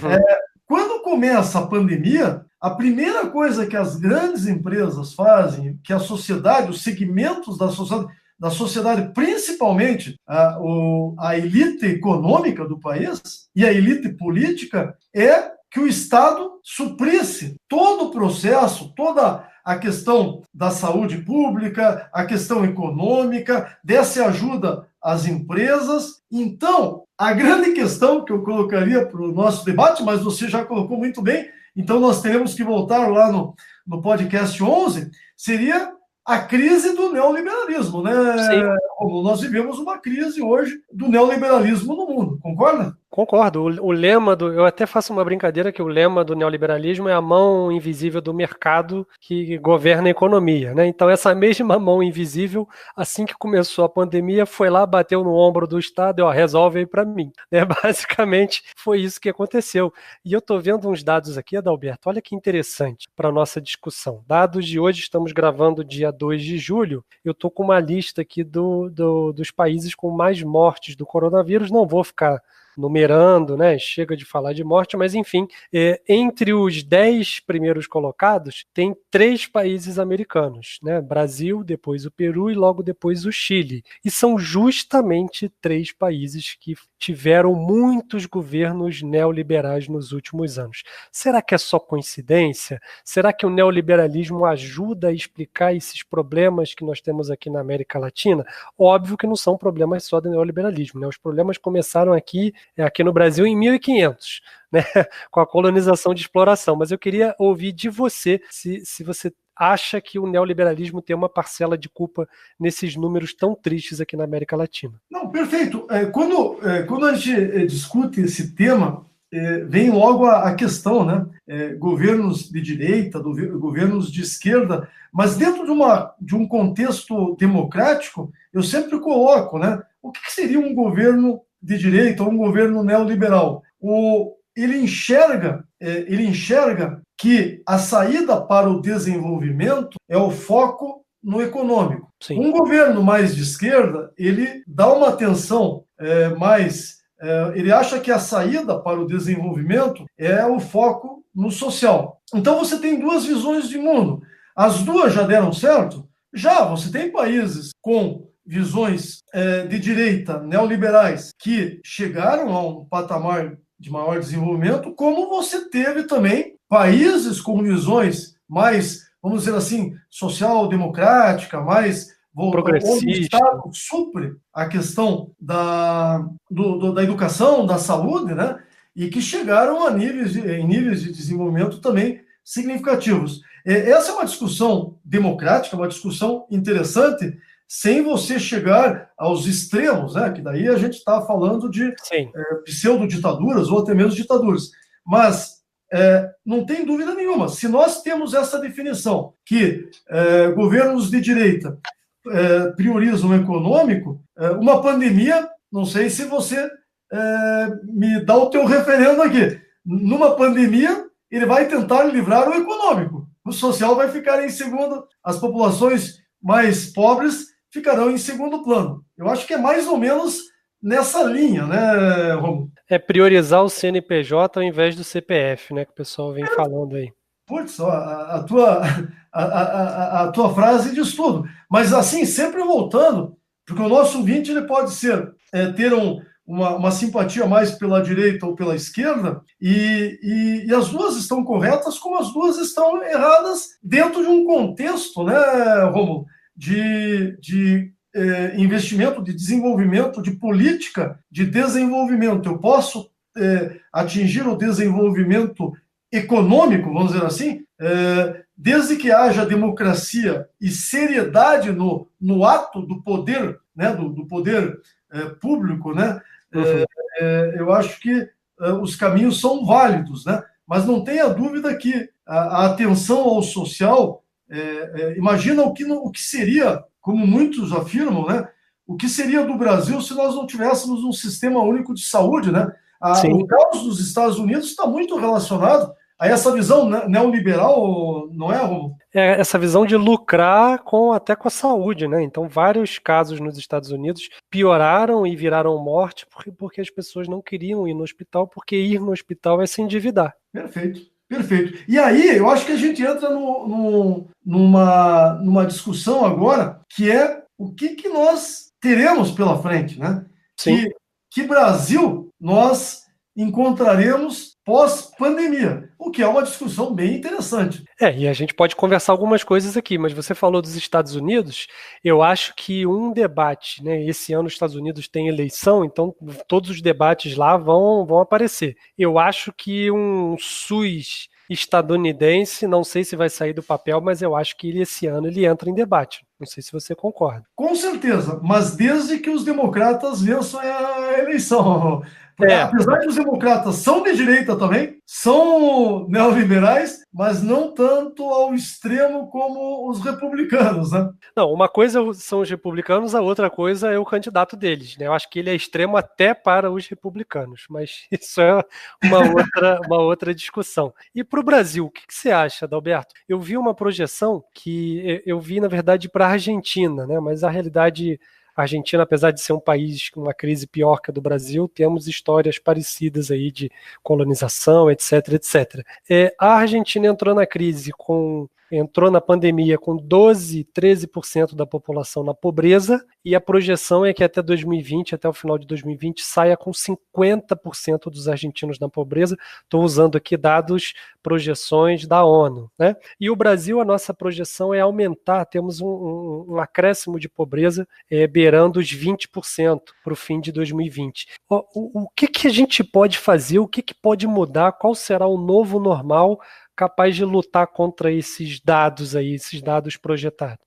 Quando começa a pandemia, a primeira coisa que as grandes empresas fazem, que a sociedade, os segmentos da sociedade, principalmente a elite econômica do país e a elite política, é que o Estado suprisse todo o processo, toda a questão da saúde pública, a questão econômica, desse ajuda às empresas. Então, a grande questão que eu colocaria para o nosso debate, mas você já colocou muito bem, então nós teremos que voltar lá no podcast 11, seria a crise do neoliberalismo, né? Sim. Nós vivemos uma crise hoje do neoliberalismo no mundo, concorda? Concordo. O lema eu até faço uma brincadeira que o lema do neoliberalismo é a mão invisível do mercado que governa a economia, né? Então essa mesma mão invisível, assim que começou a pandemia, foi lá, bateu no ombro do Estado e resolve aí para mim. Né? Basicamente foi isso que aconteceu. E eu estou vendo uns dados aqui, Adalberto, olha que interessante para a nossa discussão. Dados de hoje, estamos gravando dia 2 de julho, eu estou com uma lista aqui dos países com mais mortes do coronavírus. Não vou ficar numerando, né? Chega de falar de morte, mas enfim, entre os 10 primeiros colocados, tem 3 países americanos, né? Brasil, depois o Peru e logo depois o Chile. E são justamente 3 países que tiveram muitos governos neoliberais nos últimos anos. Será que é só coincidência? Será que o neoliberalismo ajuda a explicar esses problemas que nós temos aqui na América Latina? Óbvio que não são problemas só do neoliberalismo, né? Os problemas começaram aqui no Brasil em 1500, né, com a colonização de exploração. Mas eu queria ouvir de você se você acha que o neoliberalismo tem uma parcela de culpa nesses números tão tristes aqui na América Latina. Não, perfeito. Quando a gente discute esse tema, vem logo a questão, né? Governos de direita, governos de esquerda, mas dentro de um contexto democrático, eu sempre coloco, né? O que seria um governo de direita ou um governo neoliberal? Ele enxerga que a saída para o desenvolvimento é o foco no econômico. Sim. Um governo mais de esquerda, ele dá uma atenção ele acha que a saída para o desenvolvimento é o foco no social. Então você tem 2 visões de mundo. As 2 já deram certo? Já, você tem países com visões de direita, neoliberais, que chegaram a um patamar de maior desenvolvimento, como você teve também países com visões mais, vamos dizer assim, social-democrática, mais onde o Estado supre a questão da educação, da saúde, né? E que chegaram em níveis de desenvolvimento também significativos. Essa é uma discussão democrática, uma discussão interessante, sem você chegar aos extremos, né? Que daí a gente está falando de pseudo-ditaduras ou até mesmo ditaduras. Mas não tem dúvida nenhuma, se nós temos essa definição que governos de direita priorizam o econômico, uma pandemia, não sei se você me dá o teu referendo aqui, numa pandemia ele vai tentar livrar o econômico, o social vai ficar em segundo, as populações mais pobres ficarão em segundo plano. Eu acho que é mais ou menos nessa linha, né, Romulo? É priorizar o CNPJ ao invés do CPF, né? Que o pessoal vem falando aí. Putz, a tua frase diz tudo. Mas assim, sempre voltando, porque o nosso ouvinte ele pode ter uma simpatia mais pela direita ou pela esquerda, e as duas estão corretas, como as duas estão erradas dentro de um contexto, né, Romulo, de investimento, de desenvolvimento, de política de desenvolvimento. Eu posso atingir o desenvolvimento econômico, vamos dizer assim, desde que haja democracia e seriedade no ato do poder, né, do poder público, né, eu acho que os caminhos são válidos, né, mas não tenha dúvida que a atenção ao social, imagina o que seria, como muitos afirmam, né, o que seria do Brasil se nós não tivéssemos um sistema único de saúde, né? O caos dos Estados Unidos está muito relacionado a essa visão neoliberal, não é, Romulo? É essa visão de lucrar até com a saúde, né? Então, vários casos nos Estados Unidos pioraram e viraram morte porque as pessoas não queriam ir no hospital, porque ir no hospital é se endividar. Perfeito, perfeito. E aí, eu acho que a gente entra numa discussão agora, que é o que nós teremos pela frente, né? Sim. Que Brasil nós encontraremos pós-pandemia, o que é uma discussão bem interessante. E a gente pode conversar algumas coisas aqui, mas você falou dos Estados Unidos, eu acho que um debate, né? Esse ano os Estados Unidos têm eleição, então todos os debates lá vão aparecer. Eu acho que um SUS estadunidense, não sei se vai sair do papel, mas eu acho que esse ano ele entra em debate. Não sei se você concorda. Com certeza, mas desde que os democratas vençam a eleição. Porque, apesar que os democratas são de direita também, são neoliberais, mas não tanto ao extremo como os republicanos, né? Não, uma coisa são os republicanos, a outra coisa é o candidato deles, né? Eu acho que ele é extremo até para os republicanos, mas isso é uma outra discussão. E para o Brasil, o que você acha, Adalberto? Eu vi uma projeção que eu vi, na verdade, para a Argentina, né? Mas a realidade, a Argentina, apesar de ser um país com uma crise pior que a do Brasil, temos histórias parecidas aí de colonização, etc, etc. A Argentina entrou na crise entrou na pandemia com 12, 13% da população na pobreza, e a projeção é que até 2020, até o final de 2020, saia com 50% dos argentinos na pobreza. Estou usando aqui projeções da ONU, né? E o Brasil, a nossa projeção é aumentar, temos um acréscimo de pobreza beirando os 20% para o fim de 2020. O que a gente pode fazer, o que pode mudar, qual será o novo normal capaz de lutar contra esses dados aí, esses dados projetados?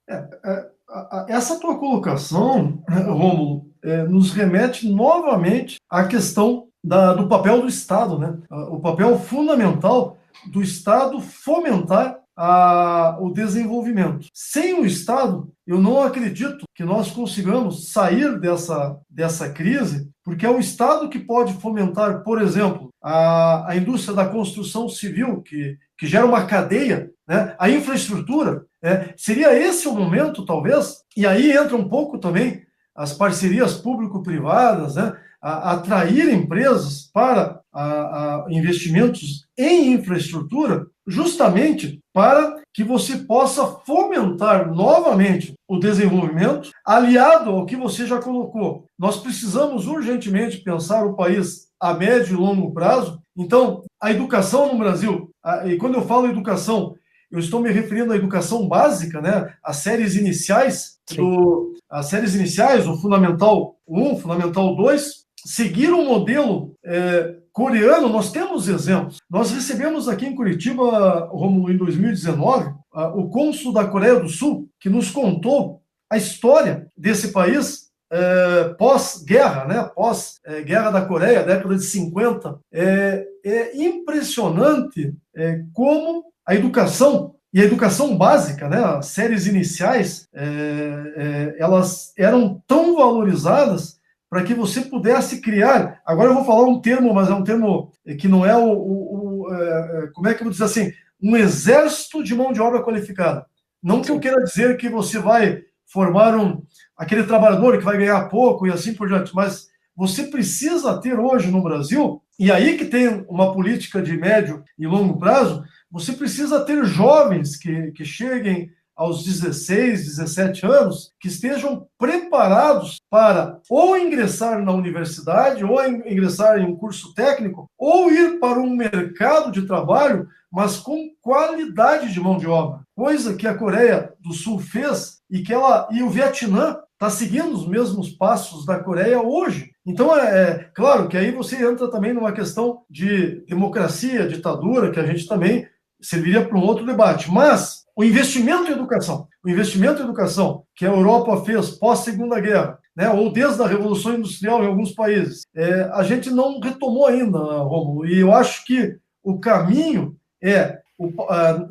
Essa tua colocação, Rômulo, nos remete novamente à questão do papel do Estado, né? O papel fundamental do Estado fomentar o desenvolvimento. Sem o Estado, eu não acredito que nós consigamos sair dessa crise, porque é o Estado que pode fomentar, por exemplo, a indústria da construção civil, que gera uma cadeia, né? A infraestrutura. Seria esse o momento, talvez, e aí entra um pouco também as parcerias público-privadas, né? Atrair empresas para investimentos em infraestrutura, justamente para que você possa fomentar novamente o desenvolvimento, aliado ao que você já colocou. Nós precisamos urgentemente pensar o país a médio e longo prazo. Então, a educação no Brasil, e quando eu falo educação, eu estou me referindo à educação básica, né? As séries iniciais, o Fundamental 1, Fundamental 2, seguir um modelo coreano. Nós temos exemplos. Nós recebemos aqui em Curitiba, Romulo, em 2019, o cônsul da Coreia do Sul, que nos contou a história desse país pós-guerra, né? Pós-guerra da Coreia, década de 50. É impressionante como a educação, e a educação básica, né? As séries iniciais, elas eram tão valorizadas para que você pudesse criar. Agora eu vou falar um termo, mas é um termo que não é como é que eu vou dizer assim? Um exército de mão de obra qualificada. Não que eu queira dizer que você vai formar aquele trabalhador que vai ganhar pouco e assim por diante, mas você precisa ter hoje no Brasil, e aí que tem uma política de médio e longo prazo, você precisa ter jovens que cheguem aos 16, 17 anos, que estejam preparados para ou ingressar na universidade, ou ingressar em um curso técnico, ou ir para um mercado de trabalho, mas com qualidade de mão de obra. Coisa que a Coreia do Sul fez e o Vietnã está seguindo os mesmos passos da Coreia hoje. Então, é claro que aí você entra também numa questão de democracia, ditadura, que a gente também serviria para um outro debate. Mas o investimento em educação que a Europa fez pós-Segunda Guerra, né, ou desde a Revolução Industrial em alguns países, a gente não retomou ainda, Romulo. E eu acho que o caminho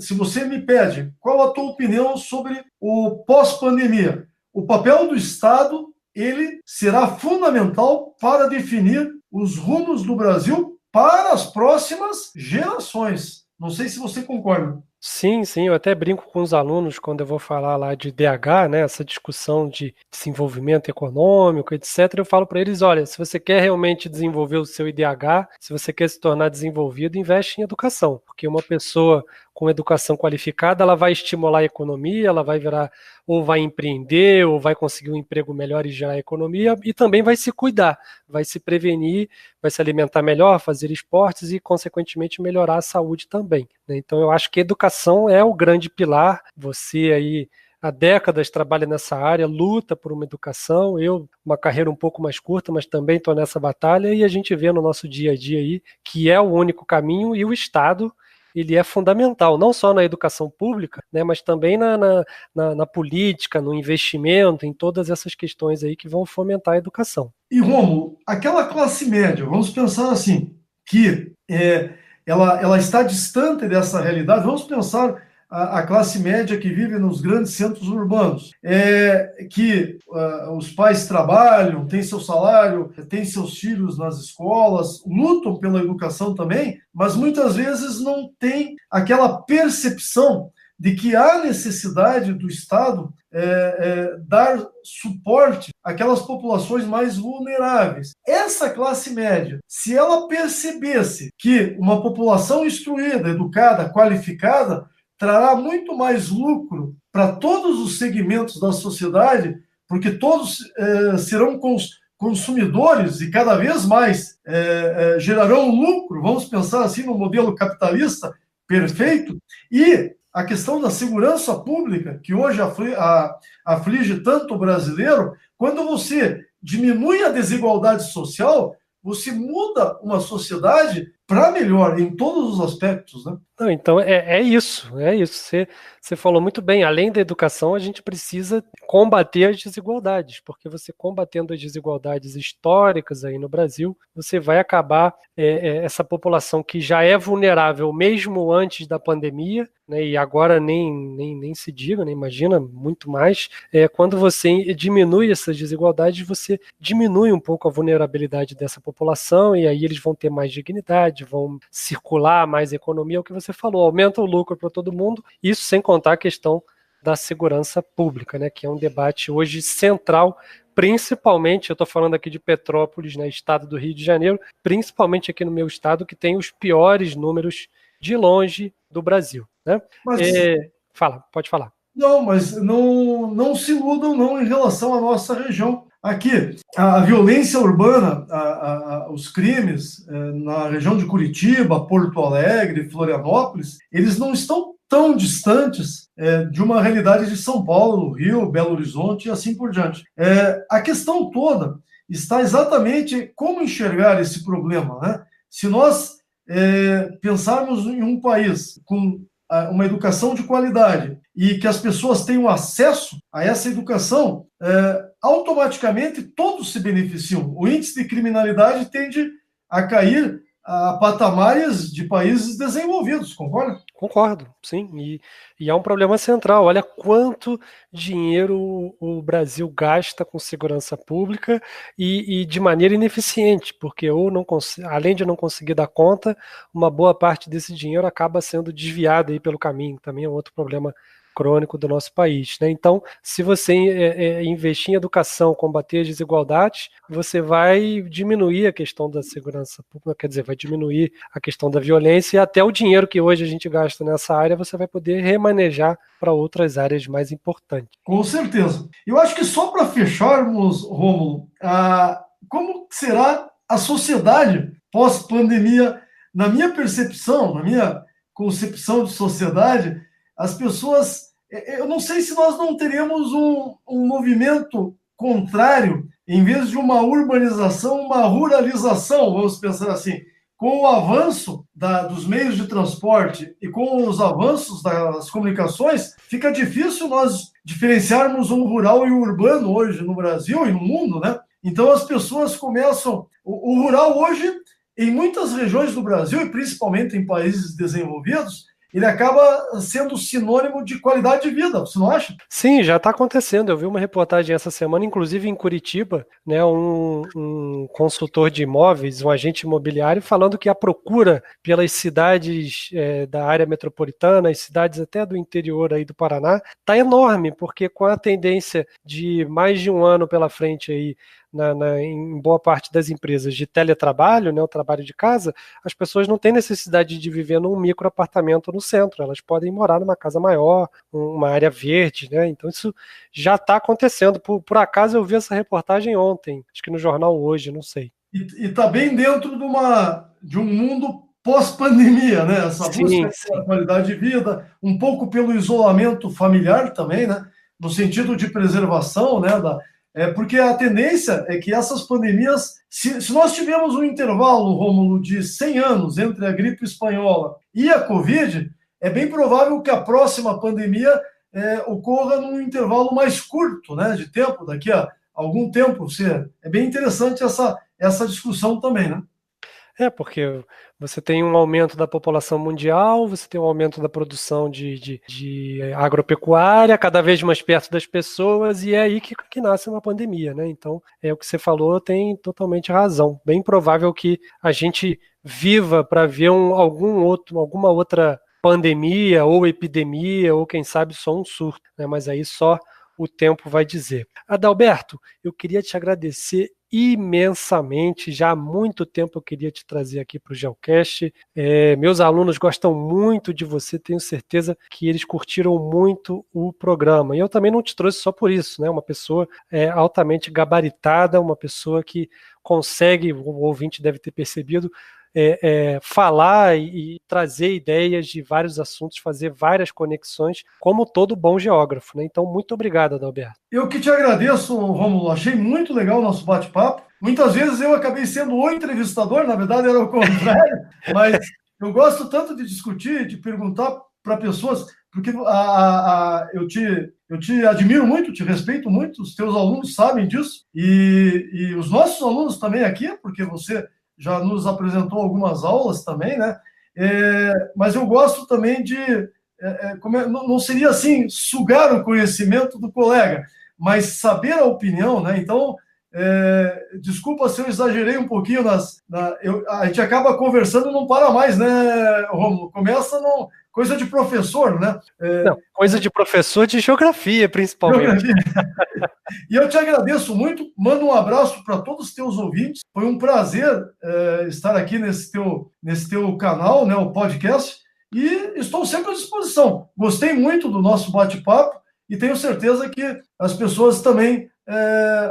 se você me pede qual a tua opinião sobre o pós-pandemia, o papel do Estado ele será fundamental para definir os rumos do Brasil para as próximas gerações. Não sei se você concorda. Sim, sim, eu até brinco com os alunos quando eu vou falar lá de DH, né, essa discussão de desenvolvimento econômico, etc. Eu falo para eles, olha, se você quer realmente desenvolver o seu IDH, se você quer se tornar desenvolvido, investe em educação, porque uma pessoa com educação qualificada, ela vai estimular a economia, ela vai virar, ou vai empreender, ou vai conseguir um emprego melhor e gerar economia, e também vai se cuidar, vai se prevenir, vai se alimentar melhor, fazer esportes e, consequentemente, melhorar a saúde também, né? Então, eu acho que a educação é o grande pilar. Você aí há décadas trabalha nessa área, luta por uma educação, eu, uma carreira um pouco mais curta, mas também estou nessa batalha, e a gente vê no nosso dia a dia aí que é o único caminho, e o Estado ele é fundamental, não só na educação pública, né, mas também na política, no investimento, em todas essas questões aí que vão fomentar a educação. E, Romulo, aquela classe média, vamos pensar assim, que ela está distante dessa realidade, vamos pensar a classe média que vive nos grandes centros urbanos, que os pais trabalham, têm seu salário, têm seus filhos nas escolas, lutam pela educação também, mas muitas vezes não tem aquela percepção de que há necessidade do Estado dar suporte àquelas populações mais vulneráveis. Essa classe média, se ela percebesse que uma população instruída, educada, qualificada, trará muito mais lucro para todos os segmentos da sociedade, porque todos serão consumidores e cada vez mais gerarão lucro, vamos pensar assim no modelo capitalista perfeito, e a questão da segurança pública, que hoje aflige tanto o brasileiro, quando você diminui a desigualdade social, você muda uma sociedade para melhor em todos os aspectos, né? Não, então é isso, é isso. Você falou muito bem, além da educação, a gente precisa combater as desigualdades, porque você combatendo as desigualdades históricas aí no Brasil, você vai acabar essa população que já é vulnerável mesmo antes da pandemia, né, e agora nem se diga, né, imagina muito mais, quando você diminui essas desigualdades, você diminui um pouco a vulnerabilidade dessa população, e aí eles vão ter mais dignidade, vão circular mais economia, é o que você falou, aumenta o lucro para todo mundo, isso sem contar a questão da segurança pública, né, que é um debate hoje central, principalmente, eu estou falando aqui de Petrópolis, né, estado do Rio de Janeiro, principalmente aqui no meu estado, que tem os piores números de longe do Brasil, né? Mas Pode falar. não, mas não se iludam não em relação à nossa região. Aqui, a violência urbana, os crimes na região de Curitiba, Porto Alegre, Florianópolis, eles não estão tão distantes de uma realidade de São Paulo, Rio, Belo Horizonte e assim por diante. A questão toda está exatamente como enxergar esse problema, né? Se nós pensarmos em um país com uma educação de qualidade e que as pessoas tenham acesso a essa educação, automaticamente todos se beneficiam. O índice de criminalidade tende a cair a patamares de países desenvolvidos, concorda? Concordo, sim, e é um problema central. Olha quanto dinheiro o Brasil gasta com segurança pública e de maneira ineficiente, porque além de não conseguir dar conta, uma boa parte desse dinheiro acaba sendo desviado aí pelo caminho. Também é um outro problema crônico do nosso país, né? Então, se você investir em educação, combater as desigualdades, você vai diminuir a questão da segurança pública, quer dizer, vai diminuir a questão da violência e até o dinheiro que hoje a gente gasta nessa área, você vai poder remanejar para outras áreas mais importantes. Com certeza. Eu acho que só para fecharmos, Rômulo, como será a sociedade pós-pandemia? Na minha percepção, na minha concepção de sociedade, as pessoas, eu não sei se nós não teremos um movimento contrário, em vez de uma urbanização, uma ruralização, vamos pensar assim. Com o avanço dos meios de transporte e com os avanços das comunicações, fica difícil nós diferenciarmos um rural e o urbano hoje no Brasil e no mundo, né? Então as pessoas começam... O rural hoje, em muitas regiões do Brasil, e principalmente em países desenvolvidos, ele acaba sendo sinônimo de qualidade de vida, você não acha? Sim, já está acontecendo. Eu vi uma reportagem essa semana, inclusive em Curitiba, né, um consultor de imóveis, um agente imobiliário, falando que a procura pelas cidades da área metropolitana, as cidades até do interior aí do Paraná, está enorme, porque com a tendência de mais de um ano pela frente aí, em boa parte das empresas de teletrabalho, né, o trabalho de casa, as pessoas não têm necessidade de viver num microapartamento no centro, elas podem morar numa casa maior, uma área verde, né? Então isso já está acontecendo. Por acaso eu vi essa reportagem ontem, acho que no jornal Hoje, não sei. E está bem dentro de um mundo pós-pandemia, né? Essa busca pela qualidade de vida, um pouco pelo isolamento familiar também, né? No sentido de preservação, né? Porque a tendência é que essas pandemias, se nós tivermos um intervalo, Rômulo, de 100 anos entre a gripe espanhola e a Covid, é bem provável que a próxima pandemia ocorra num intervalo mais curto, né, de tempo, daqui a algum tempo. É bem interessante essa discussão também, né? Porque você tem um aumento da população mundial, você tem um aumento da produção de agropecuária, cada vez mais perto das pessoas, e é aí que nasce uma pandemia, né? Então, o que você falou tem totalmente razão. Bem provável que a gente viva para ver alguma outra pandemia ou epidemia, ou quem sabe só um surto, né? Mas aí só o tempo vai dizer. Adalberto, eu queria te agradecer imensamente, já há muito tempo eu queria te trazer aqui para o GeoCast. Meus alunos gostam muito de você, tenho certeza que eles curtiram muito o programa. E eu também não te trouxe só por isso, né? Uma pessoa altamente gabaritada, uma pessoa que consegue, o ouvinte deve ter percebido, falar e trazer ideias de vários assuntos, fazer várias conexões, como todo bom geógrafo, né? Então, muito obrigado, Adalberto. Eu que te agradeço, Rômulo. Achei muito legal o nosso bate-papo. Muitas vezes eu acabei sendo o entrevistador, na verdade era o contrário, mas eu gosto tanto de discutir, de perguntar para pessoas, porque eu te admiro muito, te respeito muito, os teus alunos sabem disso, e os nossos alunos também aqui, porque você já nos apresentou algumas aulas também, né? Mas eu gosto também não seria assim, sugar o conhecimento do colega, mas saber a opinião, né? Então, desculpa se eu exagerei um pouquinho a gente acaba conversando e não para mais, né, Rômulo? Começa coisa de professor, né? Não, coisa de professor de geografia, principalmente. E eu te agradeço muito, mando um abraço para todos os teus ouvintes. Foi um prazer estar aqui nesse teu canal, né, o podcast, e estou sempre à disposição. Gostei muito do nosso bate-papo e tenho certeza que as pessoas também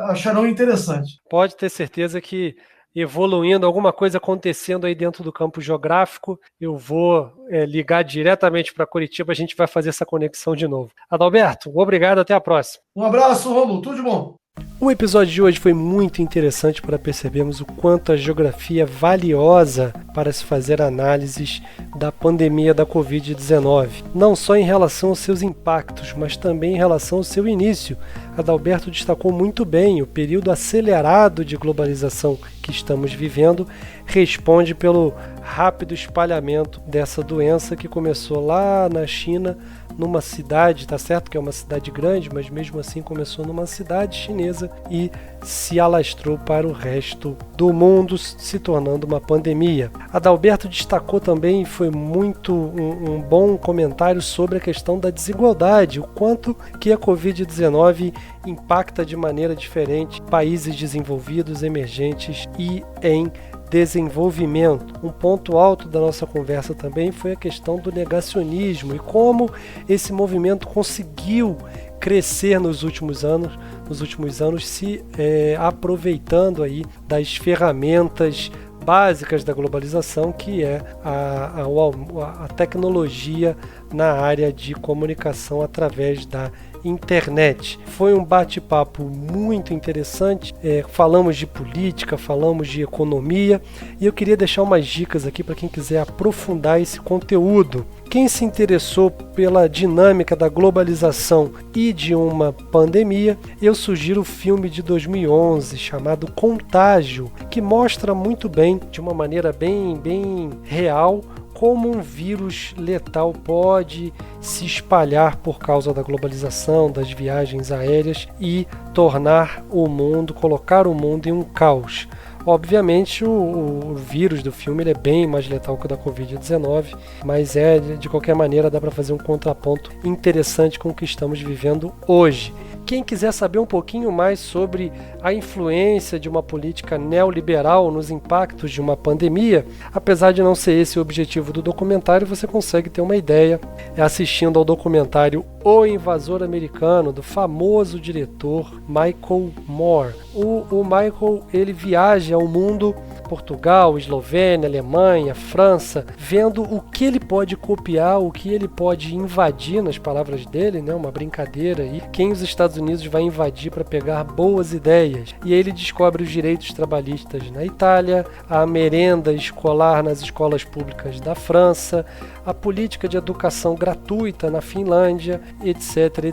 acharão interessante. Pode ter certeza que evoluindo, alguma coisa acontecendo aí dentro do campo geográfico, eu vou ligar diretamente para Curitiba, a gente vai fazer essa conexão de novo. Adalberto, obrigado, até a próxima. Um abraço, Rômulo, tudo de bom. O episódio de hoje foi muito interessante para percebermos o quanto a geografia é valiosa para se fazer análises da pandemia da Covid-19, não só em relação aos seus impactos, mas também em relação ao seu início. Adalberto destacou muito bem o período acelerado de globalização que estamos vivendo, responde pelo rápido espalhamento dessa doença que começou lá na China, numa cidade, tá certo que é uma cidade grande, mas mesmo assim começou numa cidade chinesa e se alastrou para o resto do mundo se tornando uma pandemia. Adalberto destacou também, foi muito um bom comentário sobre a questão da desigualdade, o quanto que a Covid-19 impacta de maneira diferente países desenvolvidos, emergentes e em desenvolvimento. Um ponto alto da nossa conversa também foi a questão do negacionismo e como esse movimento conseguiu crescer nos últimos anos se aproveitando aí das ferramentas básicas da globalização, que é a tecnologia na área de comunicação através da internet. Foi um bate-papo muito interessante, falamos de política, falamos de economia e eu queria deixar umas dicas aqui para quem quiser aprofundar esse conteúdo. Quem se interessou pela dinâmica da globalização e de uma pandemia, eu sugiro o filme de 2011 chamado Contágio, que mostra muito bem, de uma maneira bem real, como um vírus letal pode se espalhar por causa da globalização, das viagens aéreas e colocar o mundo em um caos. Obviamente o vírus do filme ele é bem mais letal que o da Covid-19, mas de qualquer maneira dá para fazer um contraponto interessante com o que estamos vivendo hoje. Quem quiser saber um pouquinho mais sobre a influência de uma política neoliberal nos impactos de uma pandemia, apesar de não ser esse o objetivo do documentário, você consegue ter uma ideia assistindo ao documentário O Invasor Americano, do famoso diretor Michael Moore. O Michael ele viaja ao mundo, Portugal, Eslovênia, Alemanha, França, vendo o que ele pode copiar, o que ele pode invadir, nas palavras dele, né, uma brincadeira aí, quem os Estados Unidos vai invadir para pegar boas ideias. E aí ele descobre os direitos trabalhistas na Itália, a merenda escolar nas escolas públicas da França, a política de educação gratuita na Finlândia, etc,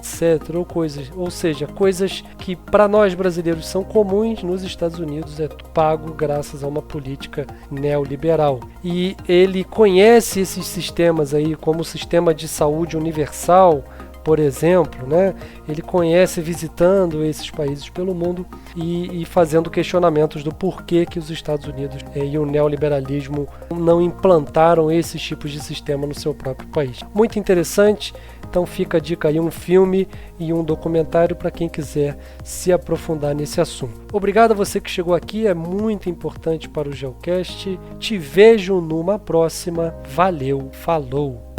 ou seja, coisas que para nós brasileiros são comuns, nos Estados Unidos é pago graças a uma política neoliberal. E ele conhece esses sistemas aí, como o sistema de saúde universal, por exemplo, né? Ele conhece visitando esses países pelo mundo e fazendo questionamentos do porquê que os Estados Unidos e o neoliberalismo não implantaram esses tipos de sistema no seu próprio país. Muito interessante, então fica a dica aí, um filme e um documentário para quem quiser se aprofundar nesse assunto. Obrigado a você que chegou aqui, é muito importante para o Geocast. Te vejo numa próxima. Valeu, falou!